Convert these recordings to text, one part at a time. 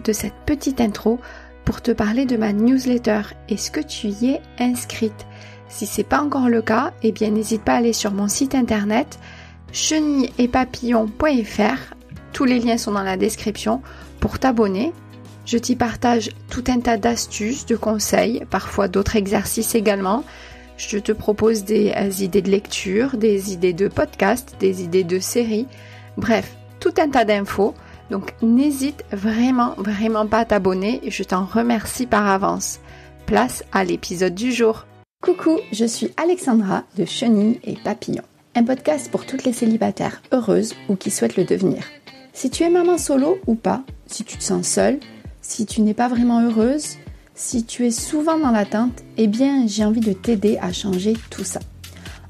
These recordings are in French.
de cette petite intro pour te parler de ma newsletter. Est-ce que tu y es inscrite? Si c'est pas encore le cas, eh bien n'hésite pas à aller sur mon site internet chenillesetpapillons.fr. Tous les liens sont dans la description pour t'abonner. Je t'y partage tout un tas d'astuces, de conseils, parfois d'autres exercices également. Je te propose des idées de lecture, des idées de podcast, des idées de séries, bref, tout un tas d'infos. Donc n'hésite vraiment pas à t'abonner, je t'en remercie par avance. Place à l'épisode du jour. Coucou, je suis Alexandra de Chenille et Papillons, un podcast pour toutes les célibataires heureuses ou qui souhaitent le devenir. Si tu es maman solo ou pas, si tu te sens seule, si tu n'es pas vraiment heureuse, si tu es souvent dans l'attente, eh bien j'ai envie de t'aider à changer tout ça.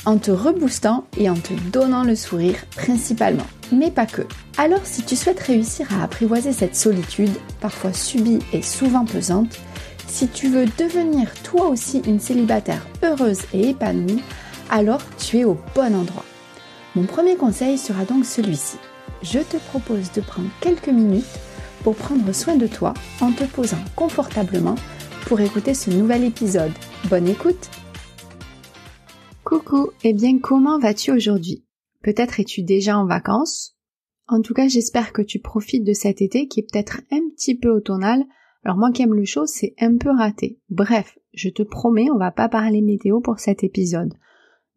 En te reboostant et en te donnant le sourire principalement, mais pas que. Alors si tu souhaites réussir à apprivoiser cette solitude, parfois subie et souvent pesante, si tu veux devenir toi aussi une célibataire heureuse et épanouie, alors tu es au bon endroit. Mon premier conseil sera donc celui-ci. Je te propose de prendre quelques minutes pour prendre soin de toi en te posant confortablement pour écouter ce nouvel épisode. Bonne écoute! Coucou, eh bien comment vas-tu aujourd'hui? Peut-être es-tu déjà en vacances? En tout cas, j'espère que tu profites de cet été qui est peut-être un petit peu automnal. Alors moi qui aime le chaud, c'est un peu raté. Bref, je te promets, on va pas parler météo pour cet épisode.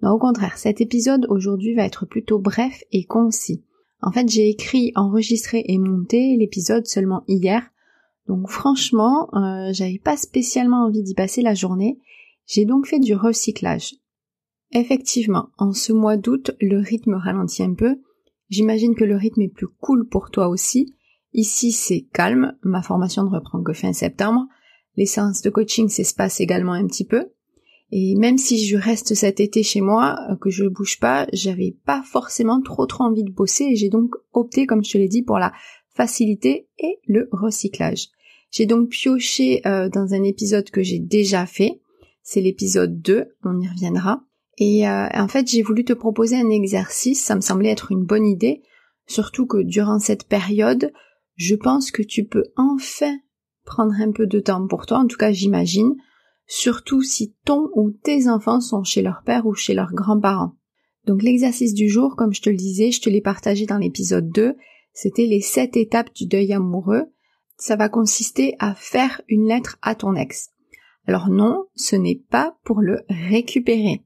Non, au contraire, cet épisode aujourd'hui va être plutôt bref et concis. En fait, j'ai écrit, enregistré et monté l'épisode seulement hier. Donc franchement, j'avais pas spécialement envie d'y passer la journée. J'ai donc fait du recyclage. Effectivement, en ce mois d'août, le rythme ralentit un peu. J'imagine que le rythme est plus cool pour toi aussi. Ici, c'est calme. Ma formation ne reprend que fin septembre. Les séances de coaching s'espacent également un petit peu. Et même si je reste cet été chez moi, que je bouge pas, j'avais pas forcément trop envie de bosser et j'ai donc opté, comme je te l'ai dit, pour la facilité et le recyclage. J'ai donc pioché dans un épisode que j'ai déjà fait. C'est l'épisode 2, on y reviendra. Et en fait, j'ai voulu te proposer un exercice, ça me semblait être une bonne idée, surtout que durant cette période, je pense que tu peux enfin prendre un peu de temps pour toi, en tout cas j'imagine, surtout si ton ou tes enfants sont chez leur père ou chez leurs grands-parents. Donc l'exercice du jour, comme je te le disais, je te l'ai partagé dans l'épisode 2, c'était les 7 étapes du deuil amoureux. Ça va consister à faire une lettre à ton ex. Alors non, ce n'est pas pour le récupérer.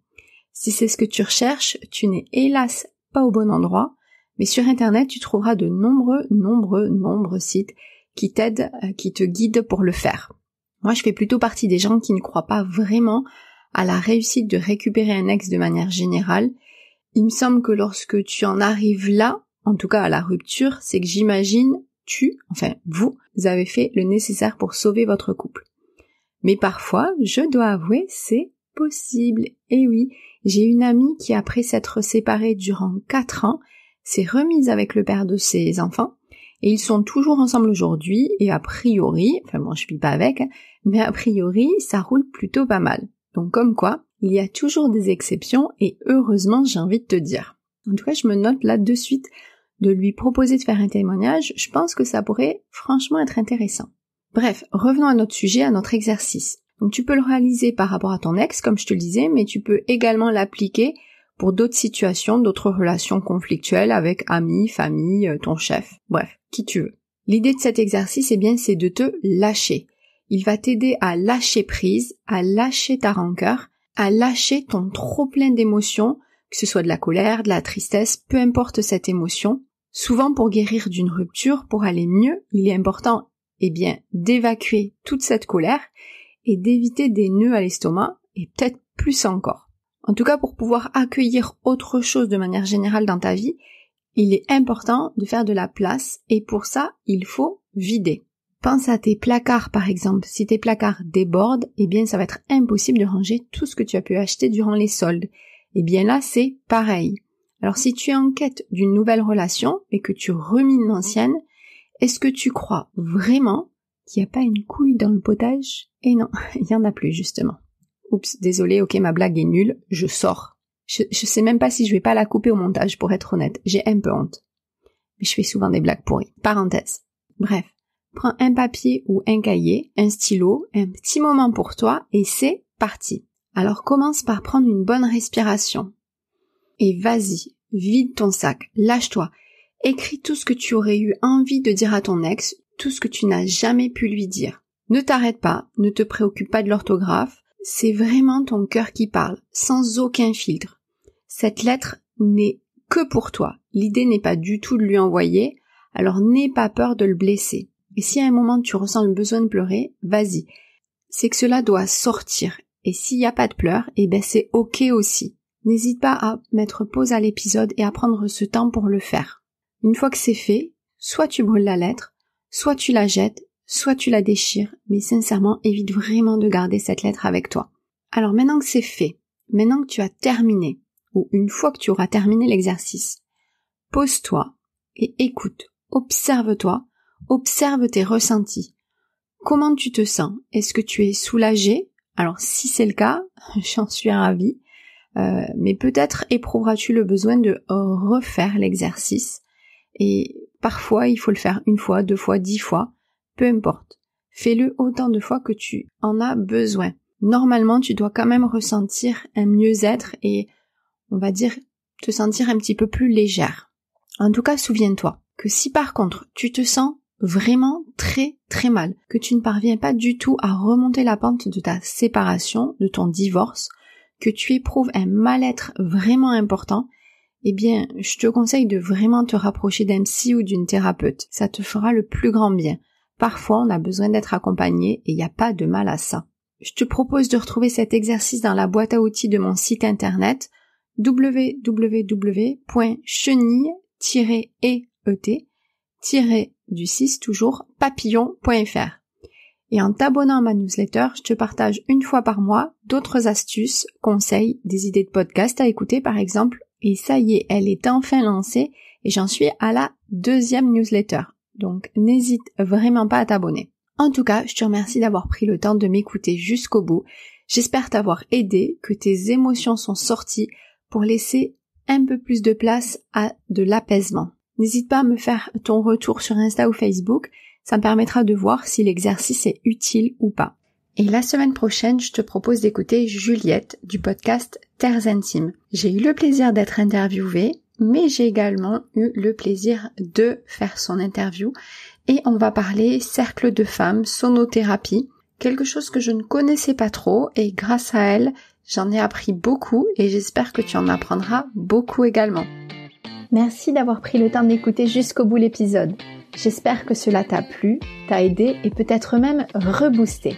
Si c'est ce que tu recherches, tu n'es hélas pas au bon endroit, mais sur internet tu trouveras de nombreux sites qui t'aident, qui te guident pour le faire. Moi je fais plutôt partie des gens qui ne croient pas vraiment à la réussite de récupérer un ex de manière générale. Il me semble que lorsque tu en arrives là, en tout cas à la rupture, c'est que j'imagine vous avez fait le nécessaire pour sauver votre couple. Mais parfois, je dois avouer, c'est possible. Et oui, j'ai une amie qui, après s'être séparée durant 4 ans, s'est remise avec le père de ses enfants, et ils sont toujours ensemble aujourd'hui, et a priori, je vis pas avec, mais a priori, ça roule plutôt pas mal. Donc comme quoi, il y a toujours des exceptions, et heureusement, j'ai envie de te dire. En tout cas, je me note là de suite de lui proposer de faire un témoignage, je pense que ça pourrait franchement être intéressant. Bref, revenons à notre sujet, à notre exercice. Donc tu peux le réaliser par rapport à ton ex, comme je te le disais, mais tu peux également l'appliquer pour d'autres situations, d'autres relations conflictuelles avec amis, famille, ton chef, bref, qui tu veux. L'idée de cet exercice, c'est de te lâcher. Il va t'aider à lâcher prise, à lâcher ta rancœur, à lâcher ton trop plein d'émotions, que ce soit de la colère, de la tristesse, peu importe cette émotion. Souvent, pour guérir d'une rupture, pour aller mieux, il est important, d'évacuer toute cette colère et d'éviter des nœuds à l'estomac, et peut-être plus encore. En tout cas, pour pouvoir accueillir autre chose de manière générale dans ta vie, il est important de faire de la place, et pour ça, il faut vider. Pense à tes placards par exemple. Si tes placards débordent, ça va être impossible de ranger tout ce que tu as pu acheter durant les soldes. Là, c'est pareil. Alors si tu es en quête d'une nouvelle relation et que tu rumines l'ancienne, est-ce que tu crois vraiment qu'il n'y a pas une couille dans le potage? Et non, il n'y en a plus justement. Oups, désolé, ok, ma blague est nulle, je sors. Je sais même pas si je vais pas la couper au montage, pour être honnête. J'ai un peu honte. Mais je fais souvent des blagues pourries. Parenthèse. Bref, Prends un papier ou un cahier, un stylo, un petit moment pour toi et c'est parti. Alors commence par prendre une bonne respiration. Et vas-y, vide ton sac, lâche-toi. Écris tout ce que tu aurais eu envie de dire à ton ex, tout ce que tu n'as jamais pu lui dire. Ne t'arrête pas, ne te préoccupe pas de l'orthographe, c'est vraiment ton cœur qui parle, sans aucun filtre. Cette lettre n'est que pour toi. L'idée n'est pas du tout de lui envoyer, alors n'aie pas peur de le blesser. Et si à un moment tu ressens le besoin de pleurer, vas-y. C'est que cela doit sortir. Et s'il n'y a pas de pleurs, c'est ok aussi. N'hésite pas à mettre pause à l'épisode et à prendre ce temps pour le faire. Une fois que c'est fait, soit tu brûles la lettre, soit tu la jettes, soit tu la déchires, mais sincèrement, évite vraiment de garder cette lettre avec toi. Alors maintenant que c'est fait, maintenant que tu as terminé, ou une fois que tu auras terminé l'exercice, pose-toi et écoute, observe-toi, observe tes ressentis. Comment tu te sens? Est-ce que tu es soulagé? Alors si c'est le cas, j'en suis ravie, mais peut-être éprouveras-tu le besoin de refaire l'exercice et parfois il faut le faire 1 fois, 2 fois, 10 fois, peu importe. Fais-le autant de fois que tu en as besoin. Normalement, tu dois quand même ressentir un mieux-être et, on va dire, te sentir un petit peu plus légère. En tout cas, souviens-toi que si par contre, tu te sens vraiment très très mal, que tu ne parviens pas du tout à remonter la pente de ta séparation, de ton divorce, que tu éprouves un mal-être vraiment important, eh bien, je te conseille de vraiment te rapprocher d'un psy ou d'une thérapeute. Ça te fera le plus grand bien. Parfois, on a besoin d'être accompagné et il n'y a pas de mal à ça. Je te propose de retrouver cet exercice dans la boîte à outils de mon site internet www.chenille-et-du6 papillon.fr. Et en t'abonnant à ma newsletter, je te partage 1 fois par mois d'autres astuces, conseils, des idées de podcast à écouter par exemple. Et ça y est, elle est enfin lancée et j'en suis à la 2e newsletter. Donc n'hésite vraiment pas à t'abonner. En tout cas, je te remercie d'avoir pris le temps de m'écouter jusqu'au bout. J'espère t'avoir aidé, que tes émotions sont sorties pour laisser un peu plus de place à de l'apaisement. N'hésite pas à me faire ton retour sur Insta ou Facebook, ça me permettra de voir si l'exercice est utile ou pas. Et la semaine prochaine, je te propose d'écouter Juliette du podcast Terres Intimes. J'ai eu le plaisir d'être interviewée, mais j'ai également eu le plaisir de faire son interview et on va parler cercle de femmes, sonothérapie, quelque chose que je ne connaissais pas trop et grâce à elle, j'en ai appris beaucoup et j'espère que tu en apprendras beaucoup également. Merci d'avoir pris le temps d'écouter jusqu'au bout l'épisode. J'espère que cela t'a plu, t'a aidé et peut-être même reboosté.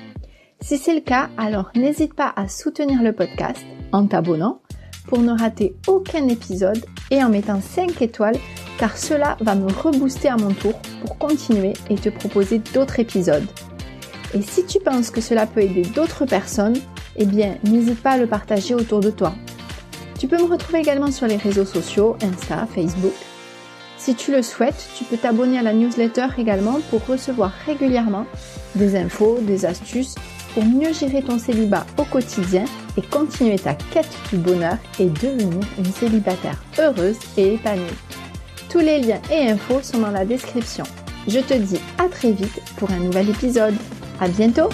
Si c'est le cas, alors n'hésite pas à soutenir le podcast en t'abonnant pour ne rater aucun épisode et en mettant 5 étoiles car cela va me rebooster à mon tour pour continuer et te proposer d'autres épisodes. Et si tu penses que cela peut aider d'autres personnes, eh bien n'hésite pas à le partager autour de toi. Tu peux me retrouver également sur les réseaux sociaux, Insta, Facebook. Si tu le souhaites, tu peux t'abonner à la newsletter également pour recevoir régulièrement des infos, des astuces pour mieux gérer ton célibat au quotidien et continuer ta quête du bonheur et devenir une célibataire heureuse et épanouie. Tous les liens et infos sont dans la description. Je te dis à très vite pour un nouvel épisode. À bientôt!